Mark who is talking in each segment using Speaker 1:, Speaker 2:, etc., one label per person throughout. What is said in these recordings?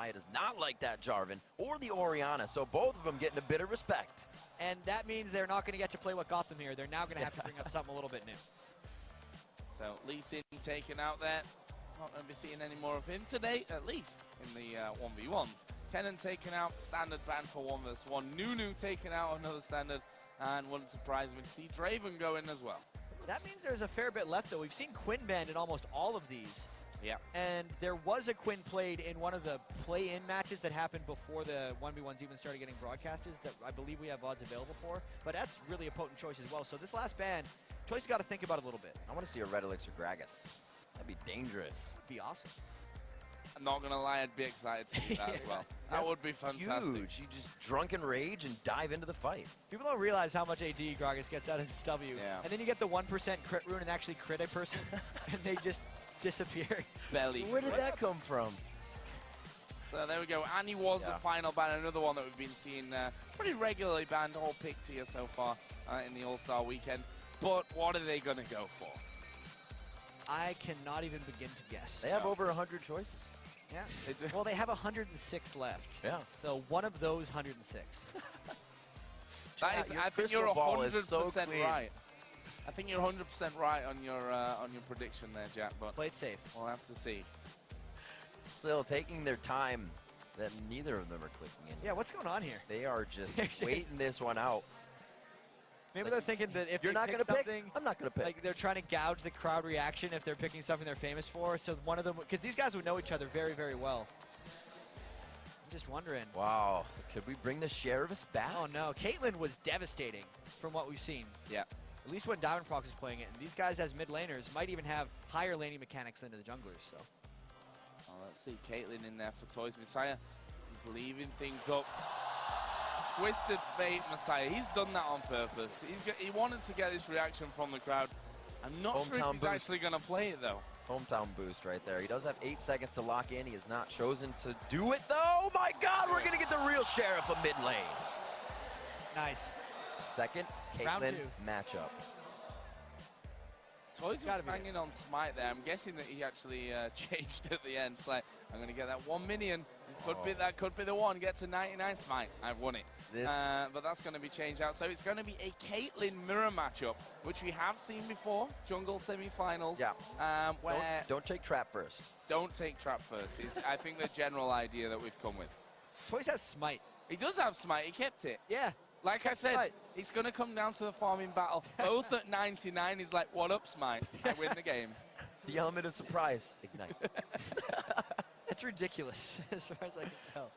Speaker 1: Misaya does not like that Jarvan or the Orianna, so both of them getting a bit of respect.
Speaker 2: And that means they're not going to get to play what got them here. They're now going to have to bring up something a little bit new.
Speaker 3: So Lee Sin taken out there. Not going to be seeing any more of him today, at least in the 1v1s. Kennen taken out, standard ban for 1 vs 1. Nunu taken out, another standard, and wouldn't surprise me to see Draven go in as well.
Speaker 2: That means there's a fair bit left, though. We've seen Quinn banned in almost all of these.
Speaker 3: Yeah.
Speaker 2: And there was a Quinn played in one of the play-in matches that happened before the 1v1s even started getting broadcasted that I believe we have odds available for. But that's really a potent choice as well. So this last ban, Toyz got to think about it a little bit.
Speaker 1: I want to see a Red Elixir Gragas. That'd be dangerous.
Speaker 2: Be awesome.
Speaker 3: I'm not going to lie, I'd be excited to see that as well. That would be fantastic.
Speaker 1: Huge. You just drunken rage and dive into the fight.
Speaker 2: People don't realize how much AD Gragas gets out of this W.
Speaker 3: Yeah.
Speaker 2: And then you get the 1% crit rune and actually crit a person, and they just disappear.
Speaker 3: Belly.
Speaker 1: Where did that come from?
Speaker 3: So there we go. And he was the final ban, another one that we've been seeing pretty regularly banned, all picked here so far in the All-Star weekend. But what are they going to go for?
Speaker 2: I cannot even begin to guess.
Speaker 1: They have over 100 choices.
Speaker 2: Yeah. Well, they have 106 left.
Speaker 1: Yeah.
Speaker 2: So one of those 106.
Speaker 3: That is, I think you're 100% right. I think you're 100% right on your prediction there, Jack. But
Speaker 2: play it safe.
Speaker 3: We'll have to see.
Speaker 1: Still taking their time that neither of them are clicking in.
Speaker 2: Yeah, what's going on here?
Speaker 1: They are just waiting this one out.
Speaker 2: Maybe they're thinking that if
Speaker 1: you're
Speaker 2: they
Speaker 1: not
Speaker 2: pick
Speaker 1: going to
Speaker 2: something,
Speaker 1: pick, I'm not going to pick.
Speaker 2: Like they're trying to gouge the crowd reaction if they're picking something they're famous for. So one of them, because these guys would know each other very, very well. I'm just wondering.
Speaker 1: Wow, could we bring the Sheriffs back?
Speaker 2: Oh no, Caitlyn was devastating from what we've seen.
Speaker 3: Yeah.
Speaker 2: At least when Diamond Prox is playing it. And these guys as mid laners might even have higher laning mechanics than the junglers. So.
Speaker 3: Oh, let's see Caitlyn in there for Toyz. Misaya, he's leaving things up. Twisted Fate Misaya, he's done that on purpose. He wanted to get this reaction from the crowd. I'm not sure if he's actually going to play it though.
Speaker 1: Hometown boost right there. He does have 8 seconds to lock in. He has not chosen to do it though. Oh my God, we're going to get the real Sheriff of mid lane.
Speaker 2: Nice.
Speaker 1: Second Caitlyn matchup.
Speaker 3: Toyz was banging on Smite there. I'm guessing that he actually changed at the end. It's like, I'm going to get that 1 minion. That could be the one. Get to 99 Smite. I've won it. But that's going to be changed out. So it's going to be a Caitlyn mirror matchup, which we have seen before. Jungle semi-finals.
Speaker 1: Yeah.
Speaker 3: Where
Speaker 1: don't take trap first.
Speaker 3: Don't take trap first. Is I think the general idea that we've come with.
Speaker 2: Toyz has Smite.
Speaker 3: He does have Smite. He kept it.
Speaker 2: Yeah.
Speaker 3: Like I said, it's going to come down to the farming battle. Both at 99, he's like, what up, Smite? I win the game.
Speaker 1: The element of surprise. Ignite.
Speaker 2: That's ridiculous, as far as I can tell.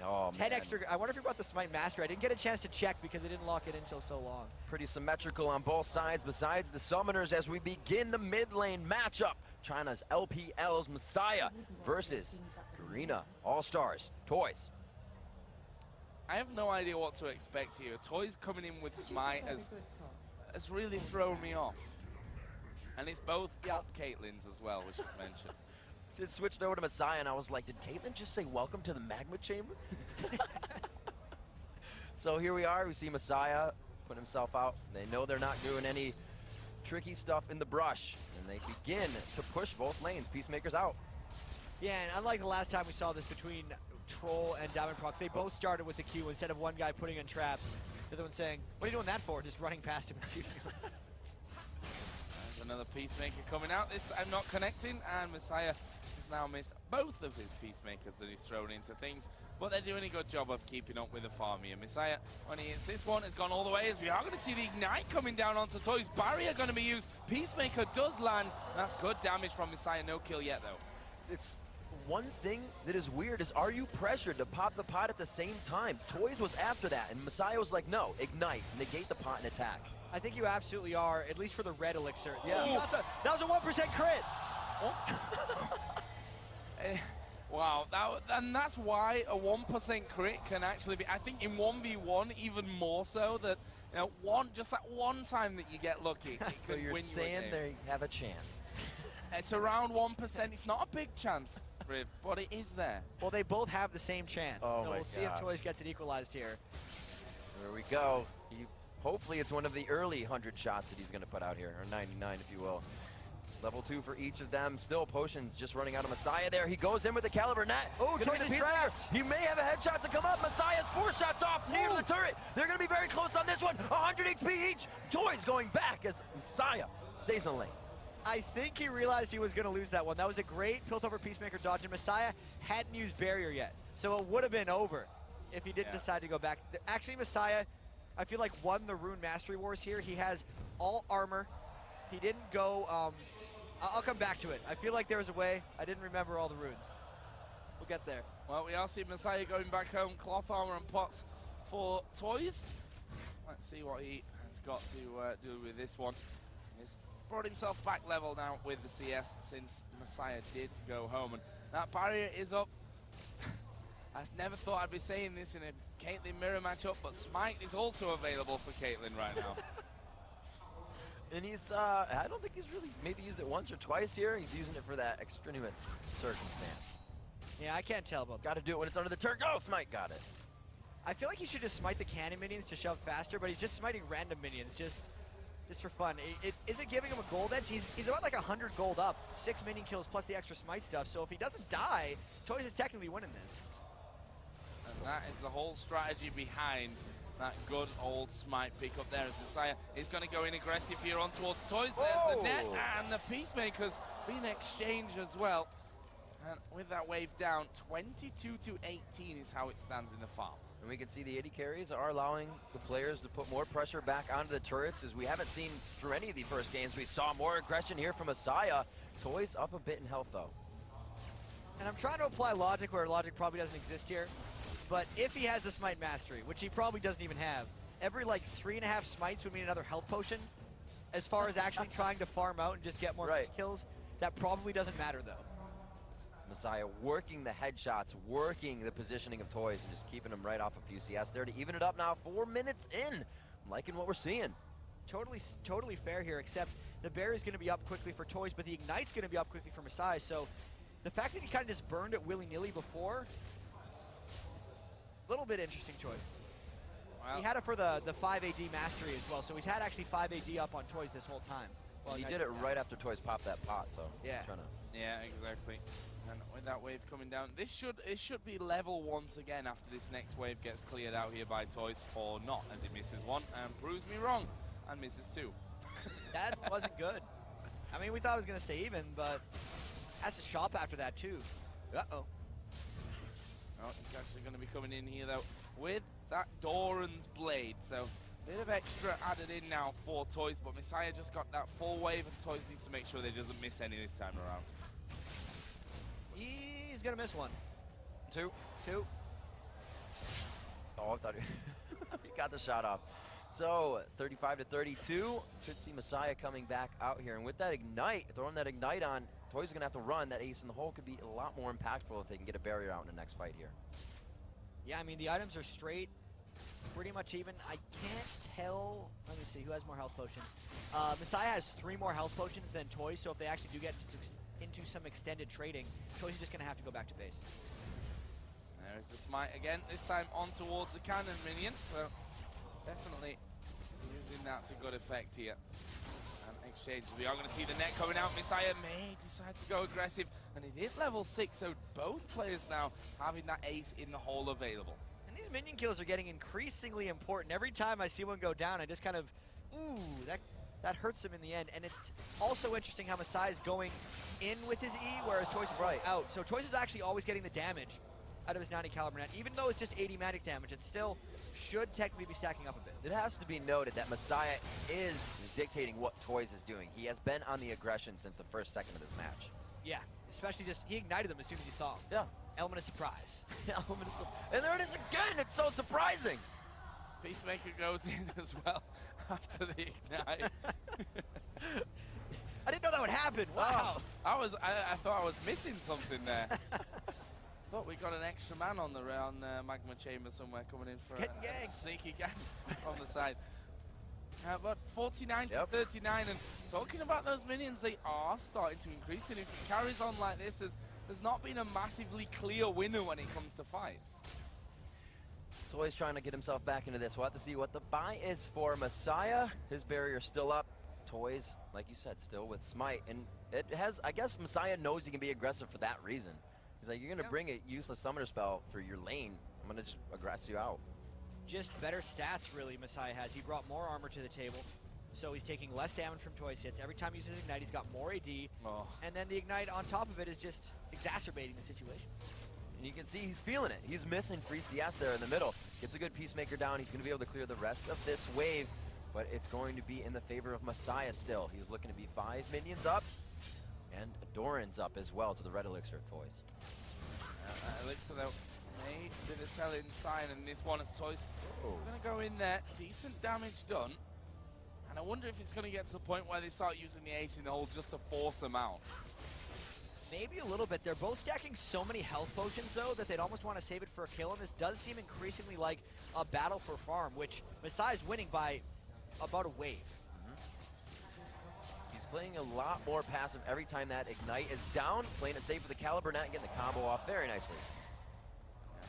Speaker 1: Oh,
Speaker 2: 10
Speaker 1: man.
Speaker 2: extra. I wonder if he brought the Smite Master. I didn't get a chance to check because I didn't lock it in until so long.
Speaker 1: Pretty symmetrical on both sides besides the summoners as we begin the mid lane matchup. China's LPL's Misaya versus Garena All-Stars Toyz.
Speaker 3: I have no idea what to expect here. Toyz coming in with Smite has really thrown me off. And it's both Caitlyn's as well, we should mention.
Speaker 1: It switched over to Misaya, and I was like, did Caitlyn just say welcome to the magma chamber? So here we are. We see Misaya put himself out. They know they're not doing any tricky stuff in the brush, and they begin to push both lanes. Peacemaker's out.
Speaker 2: Yeah, and unlike the last time we saw this between Troll and Diamond Prox, they both started with the Q instead of one guy putting in traps. The other one saying, what are you doing that for? Just running past him and shooting him.
Speaker 3: There's another Peacemaker coming out. This I'm not connecting, and Misaya has now missed both of his Peacemakers that he's thrown into things. But they're doing a good job of keeping up with the farm here. Misaya, when he hits this one, has gone all the way as we are going to see the Ignite coming down onto Toyz. Barrier going to be used. Peacemaker does land. That's good damage from Misaya. No kill yet, though.
Speaker 1: It's one thing that is weird is, are you pressured to pop the pot at the same time? Toyz was after that, and Misaya was like, no, Ignite, negate the pot and attack.
Speaker 2: I think you absolutely are, at least for the red elixir.
Speaker 1: Yeah.
Speaker 2: That was a 1% crit.
Speaker 3: Wow, and that's why a 1% crit can actually be, I think in 1v1 even more so, that just that one time that you get lucky, it
Speaker 1: So you're saying they have a chance.
Speaker 3: It's around 1%. It's not a big chance, Riv, but it is there.
Speaker 2: Well, they both have the same chance.
Speaker 1: Oh,
Speaker 2: so
Speaker 1: my
Speaker 2: we'll see if Toyz gets it equalized here.
Speaker 1: There we go. Hopefully it's one of the early 100 shots that he's going to put out here, or 99 if you will. Level 2 for each of them. Still potions just running out of Misaya there. He goes in with the Caliber Net.
Speaker 2: Oh,
Speaker 1: It's gonna
Speaker 2: Toyz
Speaker 1: be the
Speaker 2: is
Speaker 1: piece there.
Speaker 2: trapped.
Speaker 1: He may have a headshot to come up. Misaya's 4 shots off near the turret. They're going to be very close on this one. 100 HP each. Toyz going back as Misaya stays in the lane.
Speaker 2: I think he realized he was going to lose that one. That was a great Piltover Peacemaker dodge, and Misaya hadn't used barrier yet. So it would have been over if he didn't decide to go back. Actually, Misaya, I feel like, won the Rune Mastery Wars here. He has all armor. He didn't go... I'll come back to it. I feel like there was a way. I didn't remember all the runes. We'll get there.
Speaker 3: Well, we are seeing Misaya going back home. Cloth armor and pots for Toyz. Let's see what he has got to do with this one. He's brought himself back level now with the CS since Misaya did go home. And that barrier is up. I never thought I'd be saying this in a Caitlyn mirror matchup, but Smite is also available for Caitlyn right now.
Speaker 1: And he's, I don't think he's really maybe used it once or twice here. He's using it for that extraneous circumstance.
Speaker 2: Yeah, I can't tell about that.
Speaker 1: Got to do it when it's under the turret. Oh, Smite got it.
Speaker 2: I feel like he should just smite the cannon minions to shove faster, but he's just smiting random minions just for fun. Is it giving him a gold edge? He's about like 100 gold up, 6 minion kills plus the extra smite stuff. So if he doesn't die, Toyz is technically winning this.
Speaker 3: And that is the whole strategy behind that good old Smite pick up there as Misaya is going to go in aggressive here on towards Toyz. There's the net and the Peacemakers being exchanged as well. And with that wave down, 22 to 18 is how it stands in the farm.
Speaker 1: And we can see the AD carries are allowing the players to put more pressure back onto the turrets, as we haven't seen through any of the first games. We saw more aggression here from Misaya. Toyz up a bit in health though.
Speaker 2: And I'm trying to apply logic where logic probably doesn't exist here. But if he has the Smite Mastery, which he probably doesn't even have, every like 3.5 smites would mean another health potion. As far as actually trying to farm out and just get more kills, that probably doesn't matter though.
Speaker 1: Misaya working the headshots, working the positioning of Toyz, and just keeping him right off a few CS there to even it up now. 4 minutes in. I'm liking what we're seeing.
Speaker 2: Totally fair here, except the barrier is going to be up quickly for Toyz, but the Ignite's going to be up quickly for Misaya. So the fact that he kind of just burned it willy-nilly before, little bit interesting choice. Wow. He had it for the 5 AD mastery as well, so he's had actually 5 AD up on Toyz this whole time.
Speaker 1: Well, he did it right after Toyz popped that pot, so
Speaker 2: yeah.
Speaker 3: Yeah, exactly. And with that wave coming down, it should be level once again after this next wave gets cleared out here by Toyz, or not, as he misses one and proves me wrong and misses two.
Speaker 2: That wasn't good. I mean, we thought it was going to stay even, but has to shop after that too. Uh-oh.
Speaker 3: Oh, he's actually going to be coming in here, though, with that Doran's Blade. So, a bit of extra added in now for Toyz, but Misaya just got that full wave, and Toyz needs to make sure that he doesn't miss any this time around.
Speaker 2: He's going to miss one.
Speaker 1: Two.
Speaker 2: Oh,
Speaker 1: I thought he got the shot off. So, 35 to 32. Should see Misaya coming back out here. And with that Ignite, throwing that Ignite on, Toyz is going to have to run. That ace in the hole could be a lot more impactful if they can get a barrier out in the next fight here.
Speaker 2: Yeah, I mean, the items are straight, pretty much even. I can't tell. Let me see, who has more health potions? Misaya has 3 more health potions than Toyz, so if they actually do get into some extended trading, Toyz is just going to have to go back to base.
Speaker 3: There's the Smite again, this time on towards the cannon minion, so definitely using that to good effect here. Exchange. We are going to see the net coming out. Misaya may decide to go aggressive, and it is level 6, so both players now having that ace in the hole available.
Speaker 2: And these minion kills are getting increasingly important. Every time I see one go down, I just kind of, ooh, that hurts him in the end. And it's also interesting how Misaya is going in with his E, whereas Toyz is going out. So Toyz is actually always getting the damage out of his 90 caliber net. Even though it's just 80 magic damage, it still should technically be stacking up a bit.
Speaker 1: It has to be noted that Misaya is dictating what Toyz is doing. He has been on the aggression since the first second of this match.
Speaker 2: Yeah, especially just, he ignited them as soon as he saw him.
Speaker 1: Yeah.
Speaker 2: Element of surprise.
Speaker 1: And there it is again, it's so surprising.
Speaker 3: Peacemaker goes in as well after the Ignite.
Speaker 2: I didn't know that would happen, wow.
Speaker 3: I thought I was missing something there. But we got an extra man on the Magma Chamber somewhere coming in for a sneaky gang on the side. But 49 to 39, and talking about those minions, they are starting to increase. And if it carries on like this, there's not been a massively clear winner when it comes to fights.
Speaker 1: Toyz trying to get himself back into this. We'll have to see what the buy is for Misaya. His barrier's still up. Toyz, like you said, still with Smite, and it has, I guess Misaya knows he can be aggressive for that reason. He's like, you're gonna bring a useless summoner spell for your lane, I'm gonna just aggress you out.
Speaker 2: Just better stats, really, Misaya has. He brought more armor to the table, so he's taking less damage from Toyz hits. Every time he uses Ignite, he's got more AD, and then the Ignite on top of it is just exacerbating the situation.
Speaker 1: And you can see he's feeling it. He's missing free CS there in the middle. Gets a good Peacemaker down. He's gonna be able to clear the rest of this wave, but it's going to be in the favor of Misaya still. He's looking to be 5 minions up, and Doran's up as well to the red elixir of Toyz.
Speaker 3: Elixir though, made a bit of selling sign, and this one is Toyz. We're gonna go in there, decent damage done, and I wonder if it's gonna get to the point where they start using the ace in the hole just to force them out.
Speaker 2: Maybe a little bit. They're both stacking so many health potions, though, that they'd almost want to save it for a kill, and this does seem increasingly like a battle for farm, which Misaya's winning by about a wave.
Speaker 1: He's playing a lot more passive every time that Ignite is down, playing it safe with the Caliber Net and getting the combo off very nicely.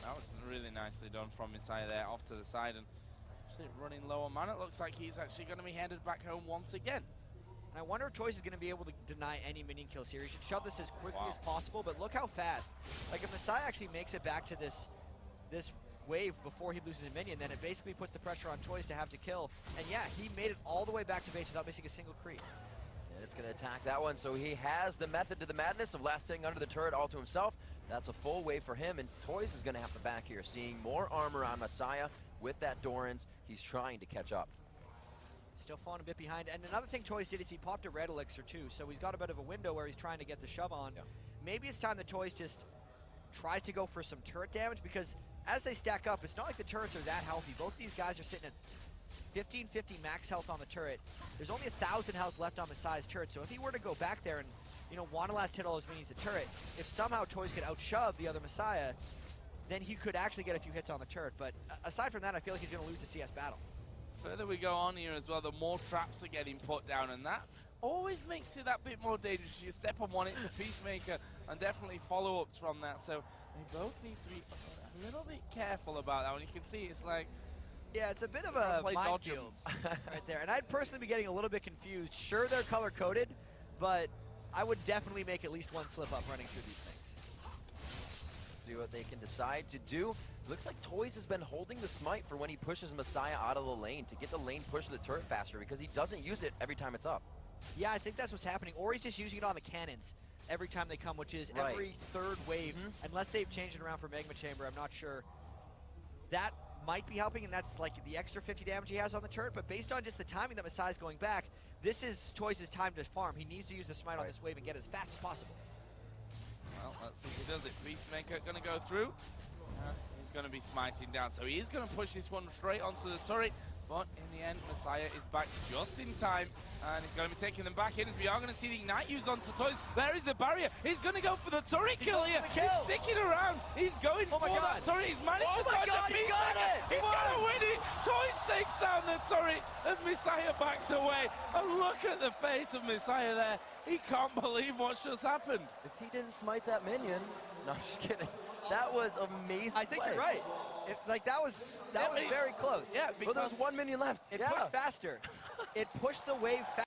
Speaker 3: Yeah, that was really nicely done from Misaya there, off to the side, and actually running low on mana. It looks like he's actually going to be headed back home once again.
Speaker 2: And I wonder if Toyz is going to be able to deny any minion kills here. He should shove this as quickly as possible, but look how fast. Like, if Misaya actually makes it back to this wave before he loses a minion, then it basically puts the pressure on Toyz to have to kill. And yeah, he made it all the way back to base without missing a single creep.
Speaker 1: And it's going to attack that one, so he has the method to the madness of last hitting under the turret all to himself. That's a full wave for him, and Toyz is going to have to back here, seeing more armor on Misaya with that Doran's. He's trying to catch up.
Speaker 2: Still falling a bit behind. And another thing Toyz did is he popped a red elixir too, so he's got a bit of a window where he's trying to get the shove on.
Speaker 1: Yeah.
Speaker 2: Maybe it's time that Toyz just tries to go for some turret damage, because as they stack up, it's not like the turrets are that healthy. Both these guys are sitting at 1550 max health on the turret. There's only 1,000 health left on Misaya's turret, so if he were to go back there and, you know, want to last hit all his minions at turret, if somehow Toyz could outshove the other Misaya, then he could actually get a few hits on the turret. But aside from that, I feel like he's going to lose the CS battle.
Speaker 3: Further we go on here as well, the more traps are getting put down, and that always makes it that bit more dangerous. You step on one, it's a Peacemaker, and definitely follow-ups from that. So they both need to be a little bit careful about that one. You can see it's like...
Speaker 2: Yeah, it's a bit of a minefield right there. And I'd personally be getting a little bit confused. Sure, they're color-coded, but I would definitely make at least one slip-up running through these things.
Speaker 1: See what they can decide to do. Looks like Toyz has been holding the Smite for when he pushes Misaya out of the lane to get the lane push to the turret faster, because he doesn't use it every time it's up.
Speaker 2: Yeah, I think that's what's happening. Or he's just using it on the cannons every time they come, which is every third wave. Unless they've changed it around for Magma Chamber, I'm not sure. That might be helping, and that's like the extra 50 damage he has on the turret, but based on just the timing that Misaya's going back, this is Toyz' time to farm. He needs to use the Smite on this wave and get as fast as possible.
Speaker 3: Well, let's see if he does it. Peacemaker going to go through. He's going to be smiting down, so he is going to push this one straight onto the turret. But in the end, Misaya is back just in time, and he's going to be taking them back in, as we are going to see the Ignite used onto Toyz. There is the barrier. He's going to go for the turret kill here. He's sticking around. He's going for that turret. He's managed to dodge the Peacemaker. He's going to win it. Toyz takes down the turret as Misaya backs away. And look at the face of Misaya there. He can't believe what's just happened.
Speaker 1: If he didn't smite that minion, no, I'm just kidding. That was amazing.
Speaker 2: I think you're right. That was very close.
Speaker 3: Yeah, because
Speaker 1: there was one minion left.
Speaker 2: It pushed faster. It pushed the wave faster.